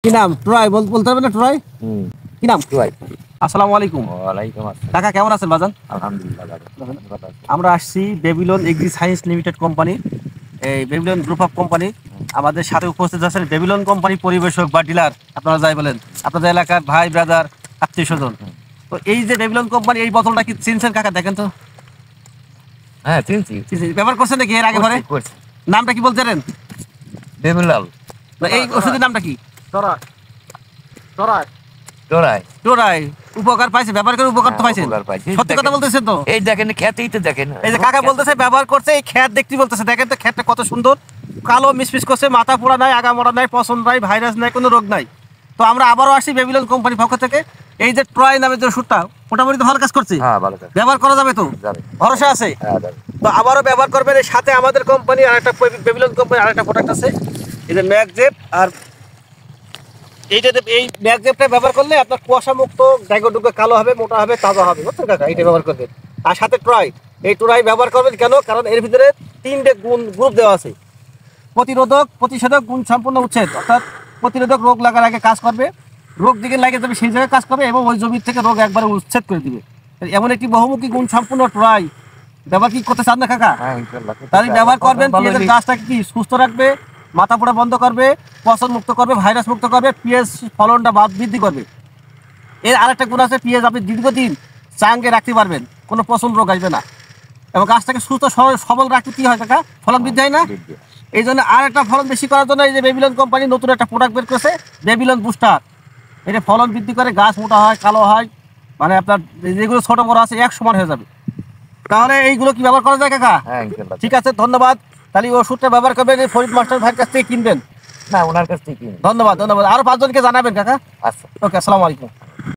কি নাম? ট্রয় বলতে হবে না? ট্রয় কি নাম? ট্রয়। আসসালামু আলাইকুম। ওয়ালাইকুম আসসালাম। কাকা কেমন আছেন বাজান? আলহামদুলিল্লাহ ভালো। আমরা আসছি Babylon agri science limited company, এই বেবিলন গ্রুপ অফ কোম্পানি। আমাদের সাথে উপস্থিত আছেন বেবিলন কোম্পানি পরিবেশক বা ডিলার, আপনারা যাই বলেন, আপনাদের এলাকার ভাই ব্রাদার আত্মীয় স্বজন। তো এই যে বেবিলন কোম্পানি, এই বোতলটা কি চিনছেন কাকা? দেখেন তো। হ্যাঁ চিনছি। ব্যবহার করছেন নাকি এর আগে? করছি। নামটা কি বলতে পারেন? বেবুলাল। এই ওষুধের নামটা কি? ট্রয়। টোরাই। উপকার পাইছে? ব্যবহার করে উপকার তো পাইছেন? উপকার পাইছি। সত্যি কথা বলতেছেন তো? এই দেখেন, খেতেই তো দেখেন। এই যে কাকা বলতেছে ব্যবহার করছে, এই খ্যাত দেখতে বলতেছে। দেখেন তো খ্যাতটা কত সুন্দর, কালো মিসমিস করছে, মাথা পোড়া নাই, আগা মোড়া নাই, পছন্দ নাই, ভাইরাস নাই, কোনো রোগ নাই। তো আমরা আবারও আসি বেবিলন কোম্পানির পক্ষ থেকে। এই যে ট্রয় নামের যে ওষুধটা, মোটামুটি তো ভালো কাজ করছে। হ্যাঁ ভালো কাজ। ব্যবহার করা যাবে তো? যাবে। ভরসা আছে? হ্যাঁ যাবে। তো আবারও ব্যবহার করবেন। এর সাথে আমাদের কোম্পানি আরেকটা, বেবিলন কোম্পানি আরেকটা প্রোডাক্ট আছে, এই যে ম্যাকজেপ। আর এই ম্যাকজেপটা ব্যবহার করলে আপনার কুয়াশা মুক্ত, ডুগে কালো হবে, মোটা হবে, তাজা হবে। বুঝছেন কাকা? এইটা ব্যবহার করবেন। আর সাথে ট্রয়, এই ট্রয় ব্যবহার করবেন কেন? কারণ এর ভিতরে 3টে গ্রুপ দেওয়া আছে: প্রতিরোধক, প্রতিষেধক, গুণ সম্পূর্ণ উচ্ছেদ। অর্থাৎ প্রতিরোধক রোগ লাগার আগে কাজ করবে, রোগ দিকে লাগে যাবে সেই জায়গায় কাজ করবে, এবং ওই জমির থেকে রোগ একবারে উচ্ছেদ করে দিবে। এমন একটি বহুমুখী গুণ সম্পূর্ণ ট্রয় ব্যবহার কি করতে চান না কাকা? হ্যাঁ ইনশাআল্লাহ। তাহলে ব্যবহার করবেন। পেঁয়াজের গাছটাকে কি সুস্থ রাখবে, মাথা পোড়া বন্ধ করবে, পচন মুক্ত করবে, ভাইরাস মুক্ত করবে, পেঁয়াজ ফলনটা বৃদ্ধি করবে। এর আরেকটা গুণ আছে, পেঁয়াজ আপনি দীর্ঘদিন চাঙ্গে রাখতে পারবেন, কোনো পচন রোগ আসবে না। এবং গাছটাকে সুস্থ সবল রাখতে কি হয় কাকা? ফলন বৃদ্ধি হয় না? এই জন্য আর একটা ফলন বেশি করার জন্য এই যে বেবিলন কোম্পানি নতুন একটা প্রোডাক্ট বের করেছে, বেবিলন বুস্টার। এটা ফলন বৃদ্ধি করে, গাছ মোটা হয়, কালো হয়, মানে আপনার যেগুলো ছোট বড় আছে এক সমান হয়ে যাবে। তাহলে এইগুলো কি ব্যবহার করা যায় কাকা? হ্যাঁ ইনশাআল্লাহ। ঠিক আছে, ধন্যবাদ। তাহলে এই ওষুধটা ব্যবহার করবেন, এই ফরিদ মাস্টার ভাইয়ের কাছ থেকে কিনবেন। না ওনার কাছ থেকে। ধন্যবাদ। আরো 5 জনকে জানাবেন কাকা। আচ্ছা। ওকে, আসসালামু আলাইকুম।